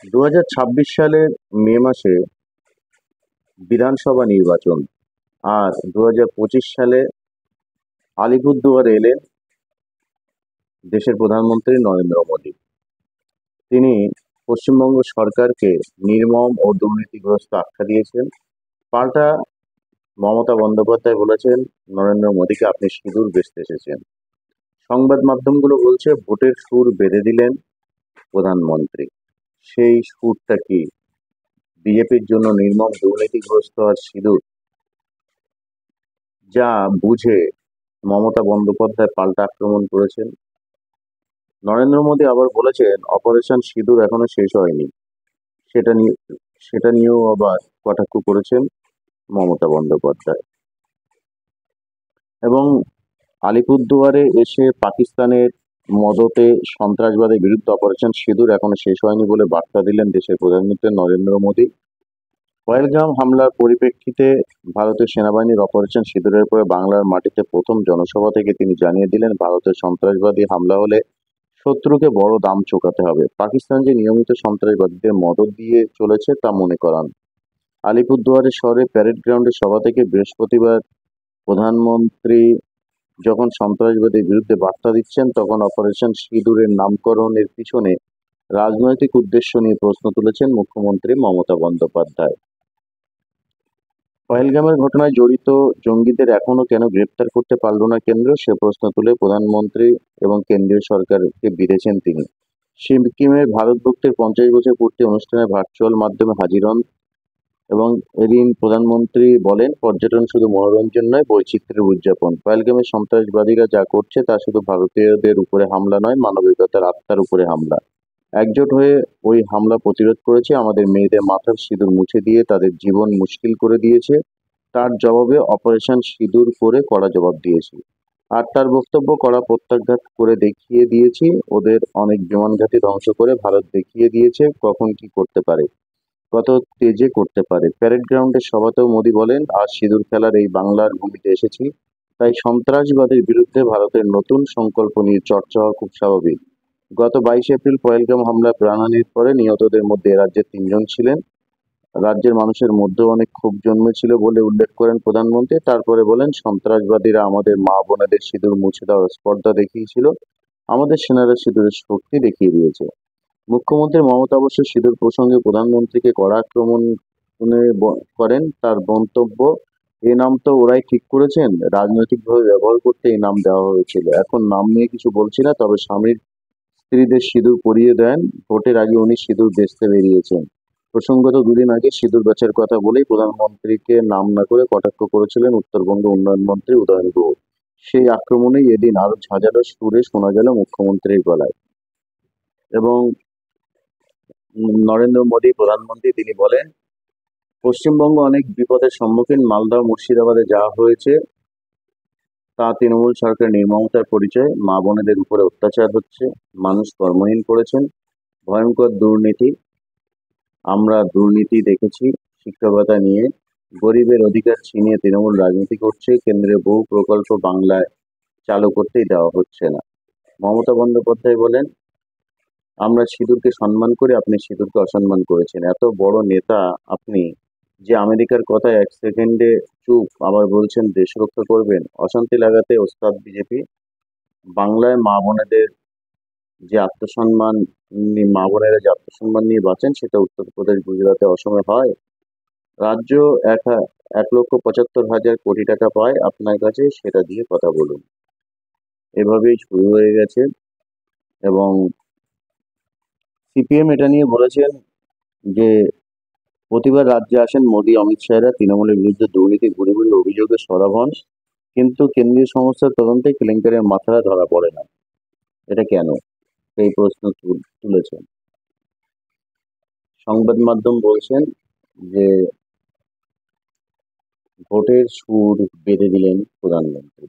সালের মে মাসে বিধানসভা নির্বাচন, আর 2025 সালে আলিপুরদুয়ারে এলেন দেশের প্রধানমন্ত্রী নরেন্দ্র মোদী। তিনি পশ্চিমবঙ্গ সরকারকে নির্মম ও দুর্নীতিগ্রস্ত আখ্যা দিয়েছেন। পাল্টা মমতা বন্দ্যোপাধ্যায় বলেছেন নরেন্দ্র মোদীকে আপনি সিঁদুর বেচতে এসেছেন। সংবাদ মাধ্যমগুলো বলছে ভোটের সুর বেঁধে দিলেন প্রধানমন্ত্রী। সেই সুরটা কি বিজেপির জন্য নির্মম দুর্নীতিগ্রস্ত আর সিঁদুর? যা বুঝে মমতা বন্দ্যোপাধ্যায় পাল্টা আক্রমণ করেছেন। নরেন্দ্র মোদী আবার বলেছেন অপারেশন সিঁদুর এখনো শেষ হয়নি। সেটা নিয়ে সেটা নিয়েও আবার কটাক্ষ করেছেন মমতা বন্দ্যোপাধ্যায়। এবং আলিপুরদুয়ারে এসে পাকিস্তানের মদতে সন্ত্রাসবাদের বিরুদ্ধে অপারেশন সিঁদুর এখনো শেষ হয়নি বলে বার্তা দিলেন দেশের প্রধানমন্ত্রী নরেন্দ্র মোদী। পহেলগাঁও হামলার পরিপ্রেক্ষিতে ভারতের সেনাবাহিনীর অপারেশন সিঁদুরের পরে বাংলার মাটিতে প্রথম জনসভা থেকে তিনি জানিয়ে দিলেন ভারতের সন্ত্রাসবাদী হামলা হলে শত্রুকে বড় দাম চোকাতে হবে। পাকিস্তান যে নিয়মিত সন্ত্রাসবাদীদের মদত দিয়ে চলেছে তা মনে করান। আলিপুরদুয়ারের শহরে প্যারেড গ্রাউন্ডের সভা থেকে বৃহস্পতিবার প্রধানমন্ত্রী যখন সন্ত্রাসবাদের বিরুদ্ধে বার্তা দিচ্ছেন, তখন অপারেশন সিঁদুরের নামকরণের পিছনে রাজনৈতিক উদ্দেশ্য নিয়ে প্রশ্ন তুলেছেন মুখ্যমন্ত্রী মমতা বন্দ্যোপাধ্যায়। পহেলগামের ঘটনায় জড়িত জঙ্গিদের এখনো কেন গ্রেপ্তার করতে পারল না কেন্দ্র, সে প্রশ্ন তুলে প্রধানমন্ত্রী এবং কেন্দ্রীয় সরকারকে বিঁধেছেন তিনি। সিকিমের ভারত ভুক্তির 50 বছর পূর্তি অনুষ্ঠানে ভার্চুয়াল মাধ্যমে হাজির হন এবং এদিন প্রধানমন্ত্রী বলেন পর্যটন শুধু মনোরঞ্জন নয়, বৈচিত্র্যের উদযাপন। পহেলগামের সন্ত্রাসবাদীরা যা করছে তা শুধু ভারতীয়দের উপরে হামলা নয়, মানবিকতার আত্মার উপরে হামলা। একজোট হয়ে ওই হামলা প্রতিরোধ করেছে, আমাদের মেয়েদের মাথার সিঁদুর মুছে দিয়ে তাদের জীবন মুশকিল করে দিয়েছে। তার জবাবে অপারেশন সিঁদুর করে কড়া জবাব দিয়েছি। আর তার বক্তব্য কড়া প্রত্যাঘাত করে দেখিয়ে দিয়েছি। ওদের অনেক বিমান ঘাঁটি ধ্বংস করে ভারত দেখিয়ে দিয়েছে কখন কি করতে পারে, কত তেজে করতে পারে। প্যারেড গ্রাউন্ডের সভাতেও মোদী বলেন আজ সিঁদুর খেলার এই বাংলার ভূমিতে এসেছি, তাই সন্ত্রাসবাদের বিরুদ্ধে ভারতের নতুন সংকল্প নিয়ে চর্চা হওয়া খুব স্বাভাবিক। গত 22 এপ্রিল পহেলগাম হামলায় প্রাণহানির পরে নিহতদের মধ্যে এ রাজ্যে 3 জন ছিলেন। রাজ্যের মানুষের মধ্যেও অনেক ক্ষোভ জন্মেছিল বলে উল্লেখ করেন প্রধানমন্ত্রী। তারপরে বলেন সন্ত্রাসবাদীরা আমাদের মা বোনেদের সিঁদুর মুছে দেওয়ার স্পর্ধা দেখিয়েছিল, আমাদের সেনারা সিঁদুরের শক্তি দেখিয়ে দিয়েছে। মুখ্যমন্ত্রী মমতা অবশ্য সিঁদুর প্রসঙ্গে প্রধানমন্ত্রীকে কড়া আক্রমণ করেন। তার মন্তব্য, এ নাম তো ওরাই ঠিক করেছেন, রাজনৈতিকভাবে ব্যবহার করতে এই নাম দেওয়া হয়েছিল। এখন নাম নিয়ে কিছু বলছি না, তবে স্বামীর স্ত্রীদের সিঁদুর পরিয়ে দেন। ভোটের আগে উনি সিঁদুর বেচতে বেরিয়েছেন। প্রসঙ্গত, দুদিন আগে সিঁদুর বেচার কথা বলেই প্রধানমন্ত্রীকে নাম না করে কটাক্ষ করেছিলেন উত্তরবঙ্গ উন্নয়ন মন্ত্রী উদয়ন গুহ। সেই আক্রমণেই এদিন আরো ঝাঁঝালো সুরে শোনা গেল মুখ্যমন্ত্রীর গলায়। এবং নরেন্দ্র মোদী প্রধানমন্ত্রী তিনি বলেন পশ্চিমবঙ্গ অনেক বিপদের সম্মুখীন, মালদা মুর্শিদাবাদে যা হয়েছে তা তৃণমূল সরকারের নির্মমতার পরিচয়। মা বোনেদের উপরে অত্যাচার হচ্ছে, মানুষ কর্মহীন পড়েছেন, ভয়ঙ্কর দুর্নীতি। আমরা দুর্নীতি দেখেছি শিক্ষকতা নিয়ে, গরিবের অধিকার ছিনিয়ে তৃণমূল রাজনীতি করছে, কেন্দ্রের বহু প্রকল্প বাংলায় চালু করতেই দেওয়া হচ্ছে না। মমতা বন্দ্যোপাধ্যায় বলেন আমরা সিঁদুরকে সম্মান করি, আপনি সিঁদুরকে অসম্মান করেছেন। এত বড় নেতা আপনি, যে আমেরিকার কথায় 1 সেকেন্ডে চুপ, আবার বলছেন দেশ রক্ষা করবেন। অশান্তি লাগাতে ওস্তাদ বিজেপি। বাংলায় মা বোনেদের যে আত্মসম্মান, মা বোনেরা যে আত্মসম্মান নিয়ে বাঁচেন, সেটা উত্তরপ্রদেশ, গুজরাটে, অসমে হয়। রাজ্য 1,75,000 কোটি টাকা পায় আপনার কাছে, সেটা দিয়ে কথা বলুন। এভাবেই শুরু হয়ে গেছে। এবং সিপিএম এটা নিয়ে বলেছেন যে প্রতিবার রাজ্যে আসেন মোদী অমিত শাহরা, তৃণমূলের বিরুদ্ধে দুর্নীতি ঘুরে ঘুরে অভিযোগে সরব হন, কিন্তু কেন্দ্রীয় সংস্থার তদন্তে কেলেঙ্কারের মাথারা ধরা পড়ে না। এটা কেন, সেই প্রশ্ন তুলেছেন। সংবাদ মাধ্যম বলছেন যে ভোটের সুর বেঁধে দিলেন প্রধানমন্ত্রী।